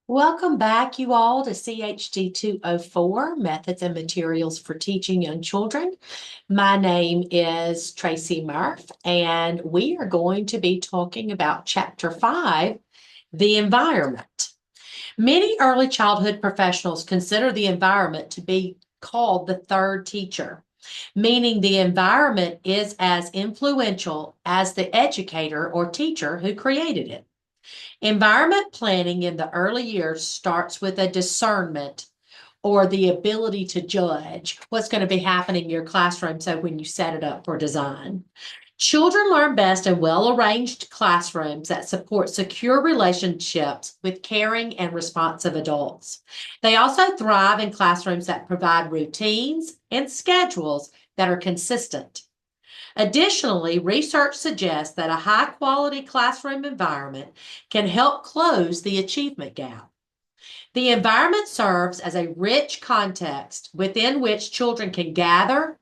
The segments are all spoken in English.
Welcome back, you all, to CHD 204, Methods and Materials for Teaching Young Children. My name is Tracy Murph, and we are going to be talking about Chapter 5, the environment. Many early childhood professionals consider the environment to be called the third teacher, meaning the environment is as influential as the educator or teacher who created it. Environment planning in the early years starts with a discernment or the ability to judge what's going to be happening in your classroom so when you set it up for design. Children learn best in well-arranged classrooms that support secure relationships with caring and responsive adults. They also thrive in classrooms that provide routines and schedules that are consistent. Additionally, research suggests that a high-quality classroom environment can help close the achievement gap. The environment serves as a rich context within which children can gather,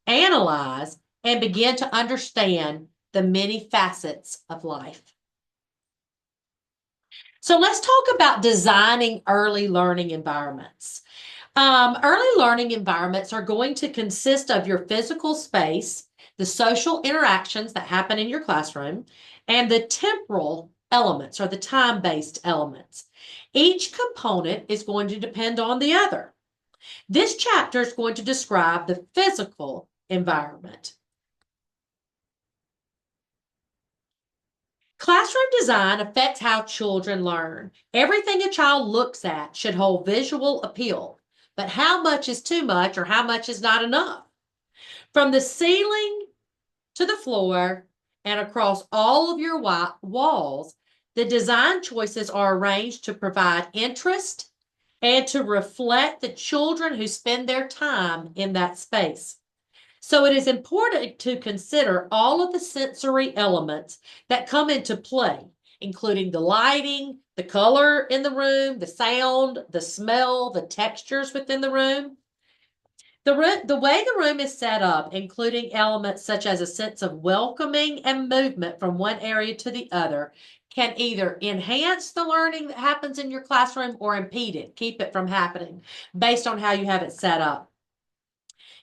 analyze, and begin to understand the many facets of life. So let's talk about designing early learning environments. Early learning environments are going to consist of your physical space, the social interactions that happen in your classroom, and the temporal elements or the time-based elements. Each component is going to depend on the other. This chapter is going to describe the physical environment. Classroom design affects how children learn. Everything a child looks at should hold visual appeal, but how much is too much or how much is not enough? From the ceiling to the floor and across all of your walls, the design choices are arranged to provide interest and to reflect the children who spend their time in that space. So it is important to consider all of the sensory elements that come into play, including the lighting, the color in the room, the sound, the smell, the textures within the room. The way the room is set up, including elements such as a sense of welcoming and movement from one area to the other, can either enhance the learning that happens in your classroom or impede it, keep it from happening, based on how you have it set up.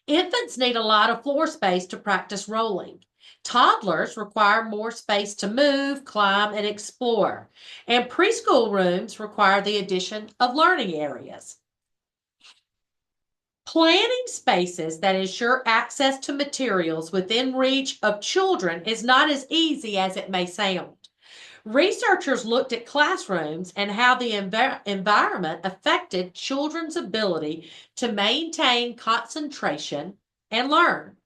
Infants need a lot of floor space to practice rolling. Toddlers require more space to move, climb, and explore. And preschool rooms require the addition of learning areas. Planning spaces that ensure access to materials within reach of children is not as easy as it may sound. Researchers looked at classrooms and how the environment affected children's ability to maintain concentration and learn.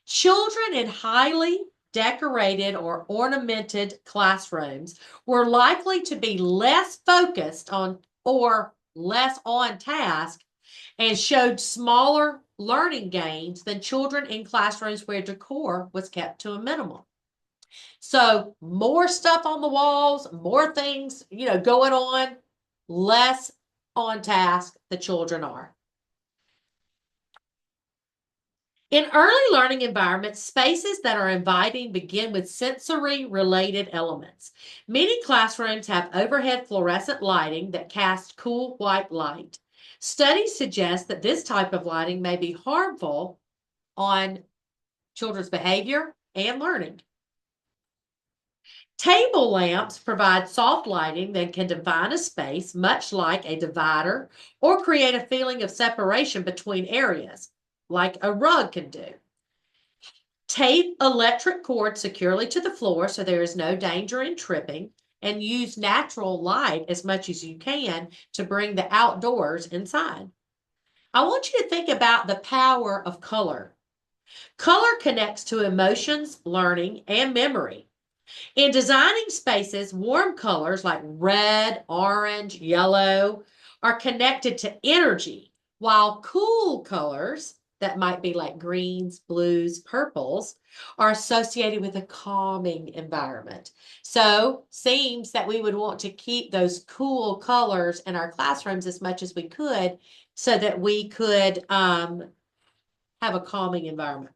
Children in highly decorated or ornamented classrooms were likely to be less focused on or less on task and showed smaller learning gains than children in classrooms where decor was kept to a minimum. So more stuff on the walls, more things, going on, less on task the children are. In early learning environments, spaces that are inviting begin with sensory related elements. Many classrooms have overhead fluorescent lighting that casts cool white light. Studies suggest that this type of lighting may be harmful on children's behavior and learning. Table lamps provide soft lighting that can define a space, much like a divider, or create a feeling of separation between areas, like a rug can do. Tape electric cord securely to the floor so there is no danger in tripping, and use natural light as much as you can to bring the outdoors inside. I want you to think about the power of color. Color connects to emotions, learning, and memory. In designing spaces, warm colors like red, orange, yellow are connected to energy, while cool colors that might be like greens, blues, purples are associated with a calming environment. So, seems that we would want to keep those cool colors in our classrooms as much as we could so that we could have a calming environment.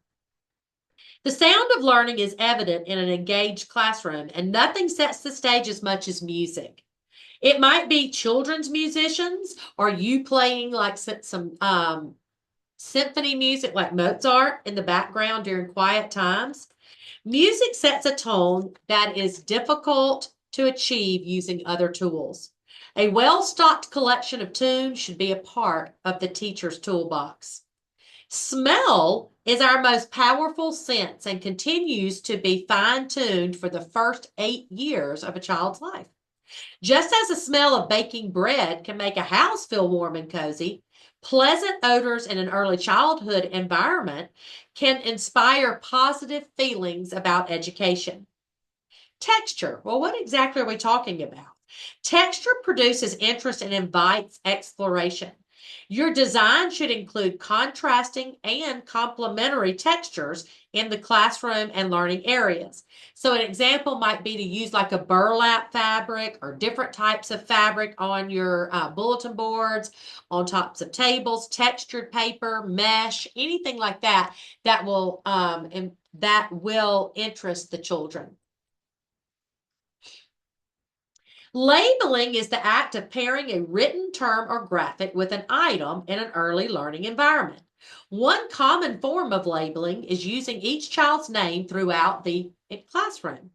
The sound of learning is evident in an engaged classroom, and nothing sets the stage as much as music. It might be children's musicians or you playing like some symphony music like Mozart in the background during quiet times. Music sets a tone that is difficult to achieve using other tools. A well-stocked collection of tunes should be a part of the teacher's toolbox. Smell is our most powerful sense and continues to be fine-tuned for the first 8 years of a child's life. Just as the smell of baking bread can make a house feel warm and cozy, pleasant odors in an early childhood environment can inspire positive feelings about education. Texture. Well, what exactly are we talking about? Texture produces interest and invites exploration. Your design should include contrasting and complementary textures in the classroom and learning areas. So an example might be to use like a burlap fabric or different types of fabric on your bulletin boards, on tops of tables, textured paper, mesh, anything like that that will interest the children. Labeling is the act of pairing a written term or graphic with an item in an early learning environment. One common form of labeling is using each child's name throughout the classroom.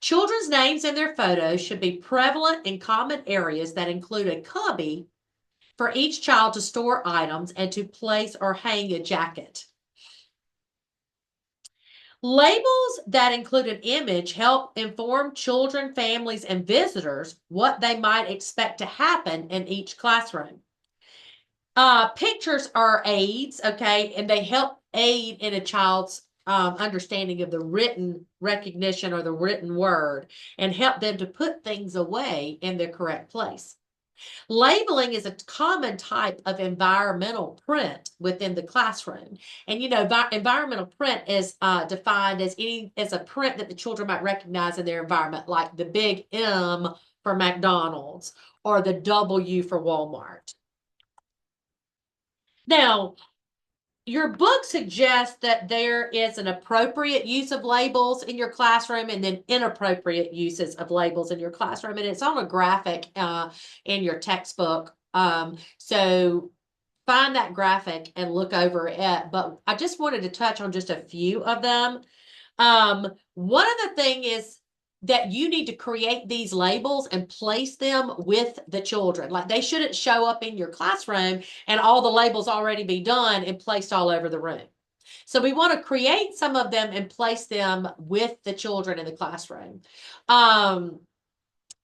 Children's names and their photos should be prevalent in common areas that include a cubby for each child to store items and to place or hang a jacket. Labels that include an image help inform children, families, and visitors what they might expect to happen in each classroom. Pictures are aids, okay, and they help aid in a child's understanding of the written recognition or the written word and help them to put things away in their correct place. Labeling is a common type of environmental print within the classroom. And you know, environmental print is defined as a print that the children might recognize in their environment, like the big M for McDonald's or the W for Walmart. Now, your book suggests that there is an appropriate use of labels in your classroom and then inappropriate uses of labels in your classroom. And it's on a graphic in your textbook. So find that graphic and look over it. But I just wanted to touch on just a few of them. One of the thing is that you need to create these labels and place them with the children. Like they shouldn't show up in your classroom and all the labels already be done and placed all over the room. So we want to create some of them and place them with the children in the classroom.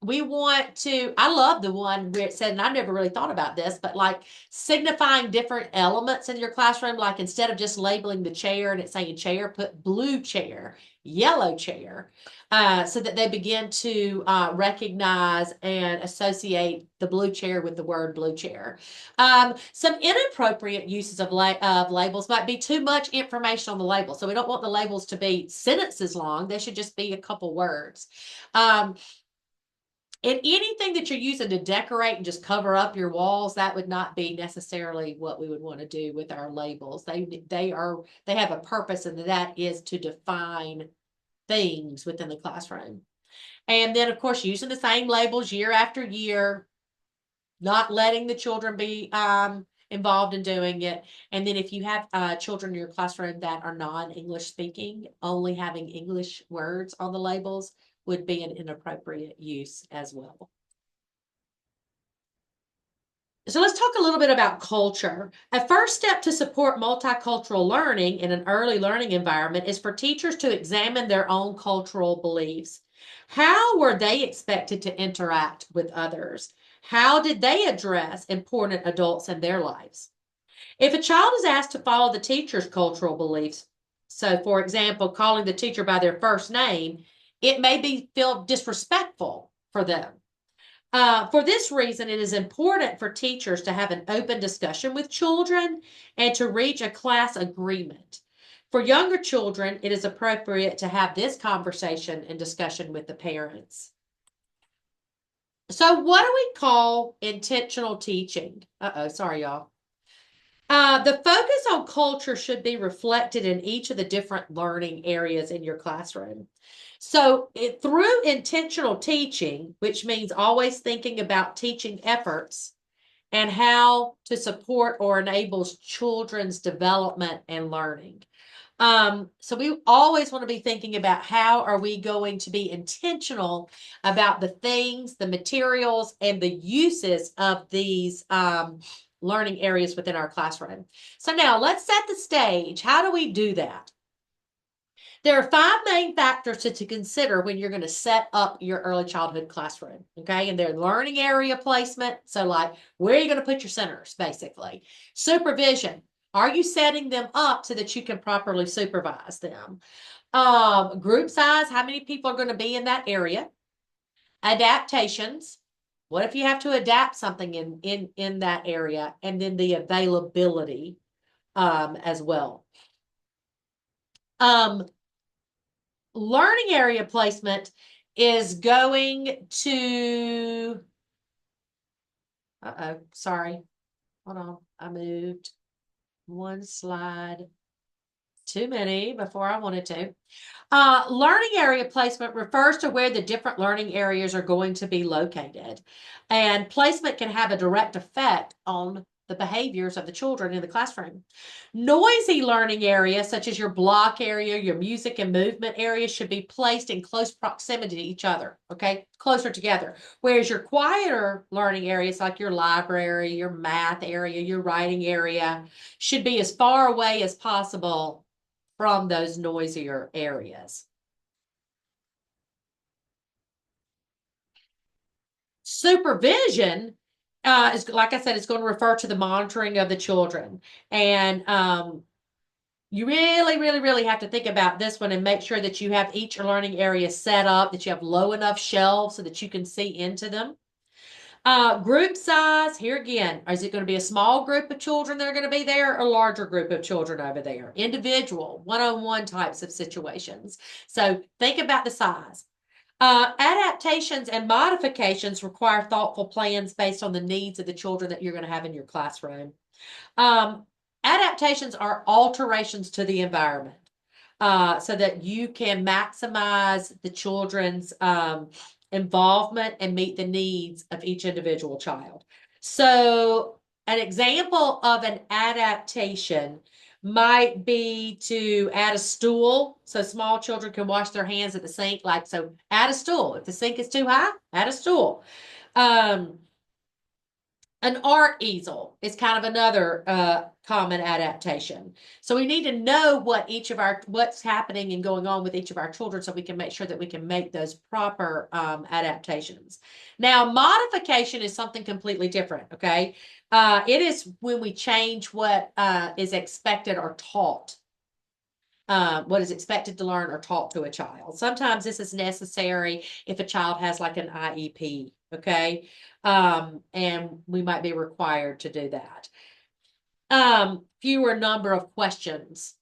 We want to, I love the one where it said, and I never really thought about this, but like signifying different elements in your classroom, like instead of just labeling the chair and it's saying chair, put blue chair, yellow chair, so that they begin to recognize and associate the blue chair with the word blue chair. Some inappropriate uses of labels might be too much information on the label. So we don't want the labels to be sentences long. They should just be a couple words. And anything that you're using to decorate and just cover up your walls, that would not be necessarily what we would want to do with our labels. They have a purpose, and that is to define things within the classroom. And then, of course, using the same labels year after year, not letting the children be involved in doing it. And then if you have children in your classroom that are non-English speaking, only having English words on the labels would be an inappropriate use as well. So let's talk a little bit about culture. A first step to support multicultural learning in an early learning environment is for teachers to examine their own cultural beliefs. How were they expected to interact with others? How did they address important adults in their lives? If a child is asked to follow the teacher's cultural beliefs, so for example, calling the teacher by their first name, it may feel disrespectful for them. For this reason, it is important for teachers to have an open discussion with children and to reach a class agreement. For younger children, it is appropriate to have this conversation and discussion with the parents. So what do we call intentional teaching? Sorry, y'all. The focus on culture should be reflected in each of the different learning areas in your classroom. So through intentional teaching, which means always thinking about teaching efforts and how to support or enables children's development and learning. So we always want to be thinking about how are we going to be intentional about the things, the materials, and the uses of these learning areas within our classroom. So now let's set the stage. How do we do that? There are five main factors to consider when you're going to set up your early childhood classroom. Okay. And they're learning area placement. So, like, where are you going to put your centers, basically? Supervision. Are you setting them up so that you can properly supervise them? Group size. How many people are going to be in that area? Adaptations. What if you have to adapt something in that area? And then the availability as well. Learning area placement is going to, sorry, hold on, I moved one slide too many before I wanted to. Learning area placement refers to where the different learning areas are going to be located. And placement can have a direct effect on the behaviors of the children in the classroom. Noisy learning areas, such as your block area, your music and movement area, should be placed in close proximity to each other, okay? Closer together. Whereas your quieter learning areas, like your library, your math area, your writing area, should be as far away as possible from those noisier areas. Supervision is, like I said, it's going to refer to the monitoring of the children. And you really, really, really have to think about this one and make sure that you have each learning area set up, that you have low enough shelves so that you can see into them. Group size, here again, is it going to be a small group of children that are going to be there or a larger group of children over there? Individual, one-on-one types of situations. So think about the size. Adaptations and modifications require thoughtful plans based on the needs of the children that you're going to have in your classroom. Adaptations are alterations to the environment so that you can maximize the children's involvement and meet the needs of each individual child. So, an example of an adaptation might be to add a stool so small children can wash their hands at the sink. Like, so add a stool. If the sink is too high, add a stool. An art easel is kind of another common adaptation. So we need to know what's happening and going on with each of our children so we can make sure that we can make those proper adaptations. Now, modification is something completely different, okay? It is when we change what is expected or taught. What is expected to learn or taught to a child. Sometimes this is necessary if a child has like an IEP, okay? And we might be required to do that. Fewer number of questions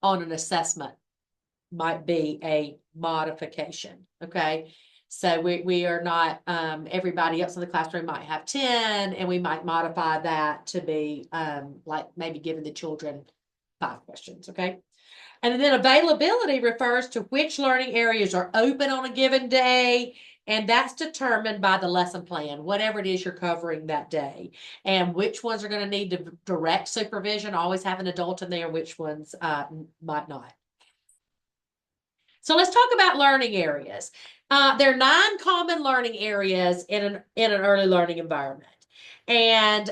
on an assessment might be a modification, okay? So we are not, everybody else in the classroom might have 10, and we might modify that to be like maybe giving the children 5 questions, okay? And then availability refers to which learning areas are open on a given day, and that's determined by the lesson plan, whatever it is you're covering that day, and which ones are going to need direct supervision, always have an adult in there, which ones might not. So let's talk about learning areas. There are 9 common learning areas in an early learning environment. And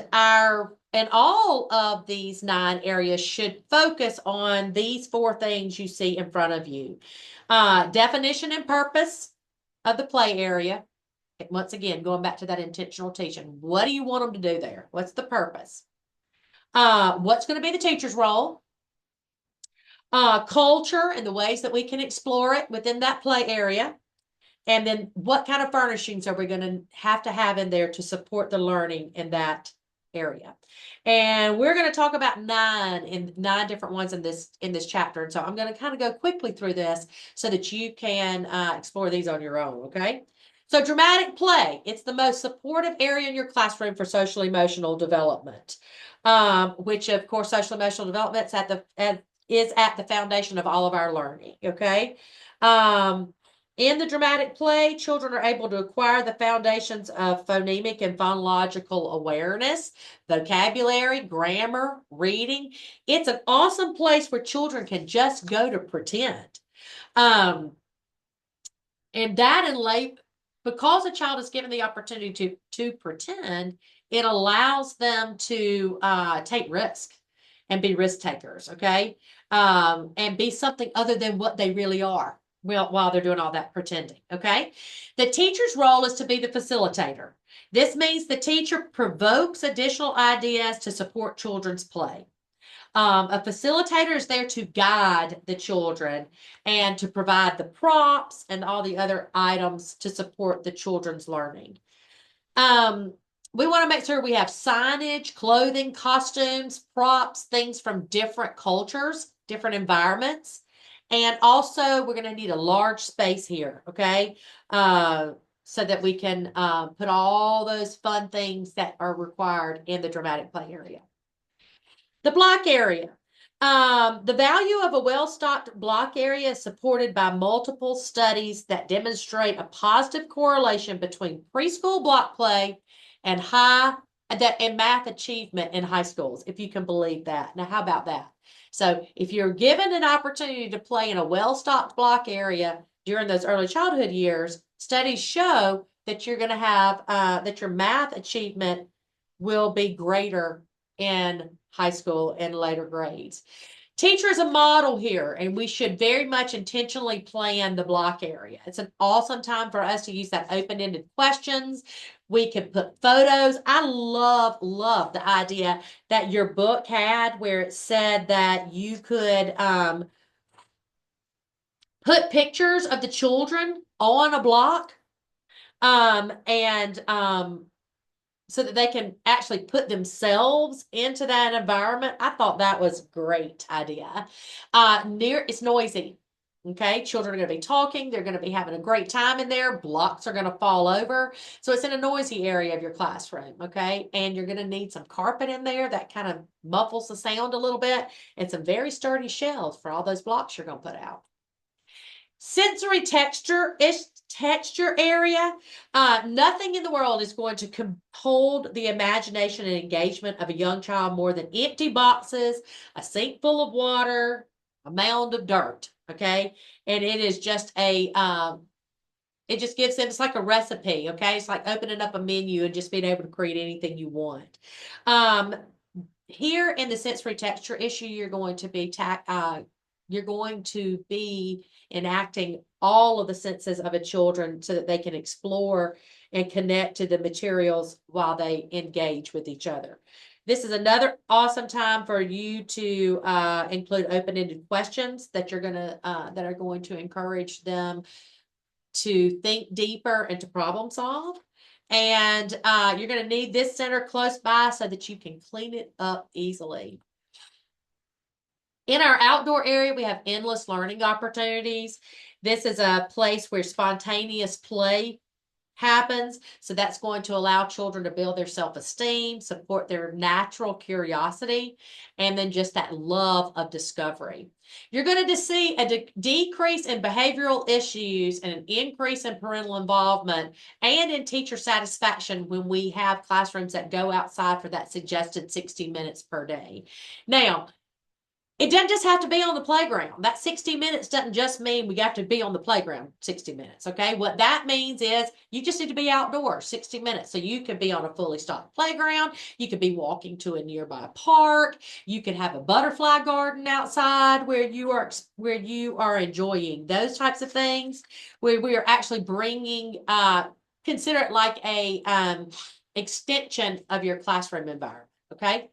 all of these 9 areas should focus on these 4 things you see in front of you. Definition and purpose of the play area. Once again, going back to that intentional teaching. What do you want them to do there? What's the purpose? What's going to be the teacher's role? Culture and the ways that we can explore it within that play area. And then what kind of furnishings are we going to have in there to support the learning in that area? And we're going to talk about 9 different ones in this chapter. And so I'm going to kind of go quickly through this so that you can explore these on your own, okay? So dramatic play, it's the most supportive area in your classroom for social emotional development, which of course social emotional development is at the foundation of all of our learning, okay? In the dramatic play, children are able to acquire the foundations of phonemic and phonological awareness, vocabulary, grammar, reading. It's an awesome place where children can just go to pretend. Um, and that and late, because a child is given the opportunity to pretend, it allows them to take risk and be risk takers, okay? And be something other than what they really are while they're doing all that pretending, okay? The teacher's role is to be the facilitator. This means the teacher provokes additional ideas to support children's play. A facilitator is there to guide the children and to provide the props and all the other items to support the children's learning. Um, we want to make sure we have signage, clothing, costumes, props, things from different cultures, different environments. And also, we're going to need a large space here, okay? So that we can put all those fun things that are required in the dramatic play area. The block area. The value of a well-stocked block area is supported by multiple studies that demonstrate a positive correlation between preschool block play and math achievement in high schools, if you can believe that. Now, how about that? So, if you're given an opportunity to play in a well-stocked block area during those early childhood years, studies show that you're going to have that your math achievement will be greater in high school and later grades. Teacher is a model here, and we should very much intentionally plan the block area. It's an awesome time for us to use that open-ended questions. We can put photos. I love the idea that your book had where it said that you could put pictures of the children on a block and so that they can actually put themselves into that environment. I thought that was a great idea. It's noisy. Okay, children are going to be talking. They're going to be having a great time in there. Blocks are going to fall over. So it's in a noisy area of your classroom. Okay, and you're going to need some carpet in there that kind of muffles the sound a little bit, and some very sturdy shelves for all those blocks you're going to put out. Sensory texture area. Nothing in the world is going to hold the imagination and engagement of a young child more than empty boxes, a sink full of water, a mound of dirt. Okay, and it is just it just gives them, it's like a recipe. Okay, it's like opening up a menu and just being able to create anything you want. Here in the sensory texture issue, you're going to be enacting all of the senses of a children so that they can explore and connect to the materials while they engage with each other. This is another awesome time for you to include open-ended questions that are going to encourage them to think deeper and to problem solve. And you're going to need this center close by so that you can clean it up easily. In our outdoor area, we have endless learning opportunities. This is a place where spontaneous play happens. So that's going to allow children to build their self-esteem, support their natural curiosity, and then just that love of discovery. You're going to see a decrease in behavioral issues and an increase in parental involvement and in teacher satisfaction when we have classrooms that go outside for that suggested 60 minutes per day. Now, it doesn't just have to be on the playground. That 60 minutes doesn't just mean we have to be on the playground 60 minutes, okay? What that means is you just need to be outdoors 60 minutes. So you could be on a fully stocked playground. You could be walking to a nearby park. You could have a butterfly garden outside where you are enjoying those types of things, where we are actually bringing, consider it like a extension of your classroom environment, okay?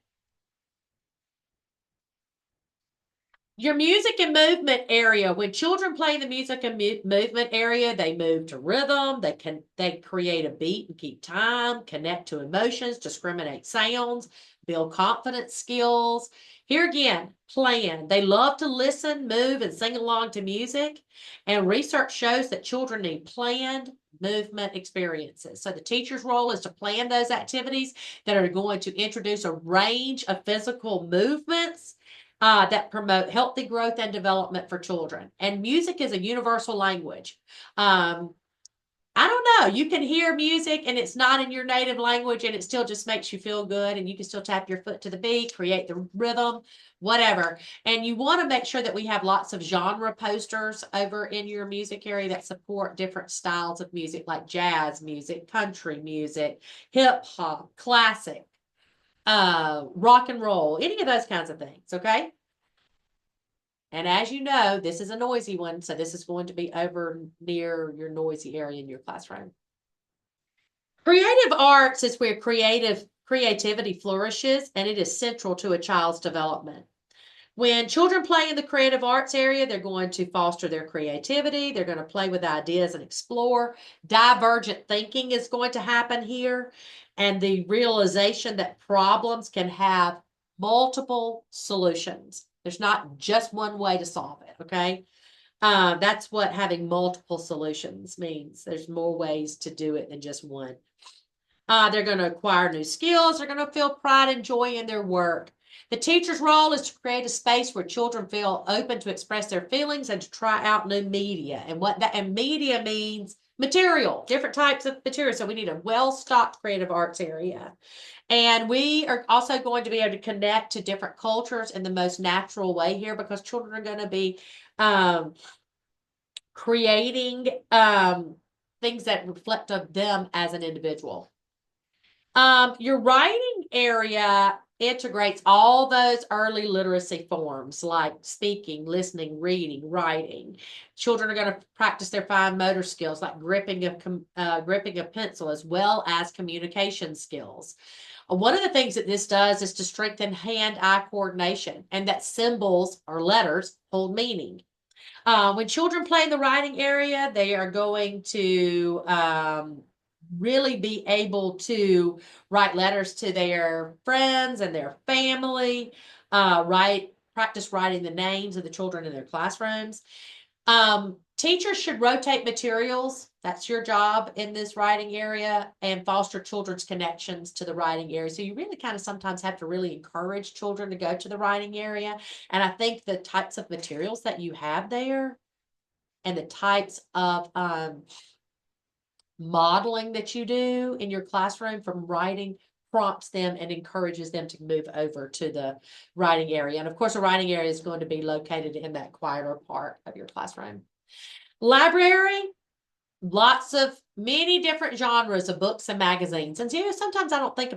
Your music and movement area. When children play in the music and movement area, they move to rhythm. They create a beat and keep time, connect to emotions, discriminate sounds, build confidence skills. Here again, plan. They love to listen, move, and sing along to music. And research shows that children need planned movement experiences. So the teacher's role is to plan those activities that are going to introduce a range of physical movements that promote healthy growth and development for children. And music is a universal language. Um, I don't know. You can hear music and it's not in your native language and it still just makes you feel good and you can still tap your foot to the beat, create the rhythm, whatever. And you want to make sure that we have lots of genre posters over in your music area that support different styles of music like jazz music, country music, hip hop, classic, rock and roll, any of those kinds of things. Okay. And as you know, this is a noisy one, so this is going to be over near your noisy area in your classroom. Creative arts is where creativity flourishes, and it is central to a child's development. When children play in the creative arts area, they're going to foster their creativity. They're going to play with ideas and explore. Divergent thinking is going to happen here, and the realization that problems can have multiple solutions. There's not just one way to solve it, okay? That's what having multiple solutions means. There's more ways to do it than just one. They're going to acquire new skills. They're going to feel pride and joy in their work. The teacher's role is to create a space where children feel open to express their feelings and to try out new media. And media means material, different types of material. So we need a well-stocked creative arts area. And we are also going to be able to connect to different cultures in the most natural way here because children are going to be creating things that reflect of them as an individual. Your writing area integrates all those early literacy forms like speaking, listening, reading, writing. Children are going to practice their fine motor skills like gripping a pencil as well as communication skills. One of the things that this does is to strengthen hand-eye coordination and that symbols or letters hold meaning. When children play in the writing area, they are going to really be able to write letters to their friends and their family, practice writing the names of the children in their classrooms. Teachers should rotate materials. That's your job in this writing area and foster children's connections to the writing area. So you really kind of sometimes have to really encourage children to go to the writing area. And I think the types of materials that you have there and the types of modeling that you do in your classroom from writing prompts them and encourages them to move over to the writing area. And of course, a writing area is going to be located in that quieter part of your classroom. Library, lots of many different genres of books and magazines. And you know, sometimes we don't think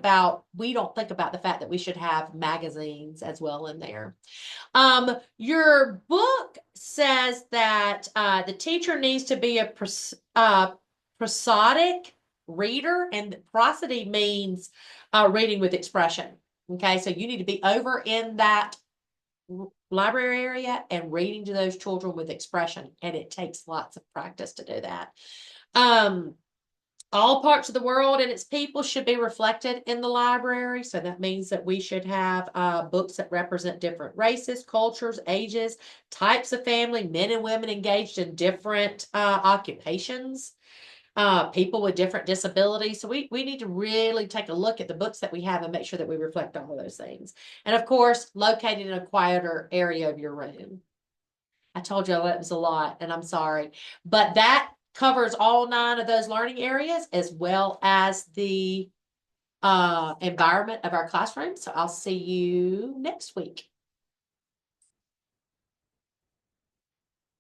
about the fact that we should have magazines as well in there. Your book says that the teacher needs to be a prosodic reader, and prosody means reading with expression. Okay, so you need to be over in that library area and reading to those children with expression, and it takes lots of practice to do that. All parts of the world and its people should be reflected in the library. So that means that we should have books that represent different races, cultures, ages, types of family, men and women engaged in different occupations, people with different disabilities. So we need to really take a look at the books that we have and make sure that we reflect all of those things. And of course, located in a quieter area of your room. I told you it was a lot, and I'm sorry. But that covers all 9 of those learning areas as well as the environment of our classroom. So I'll see you next week.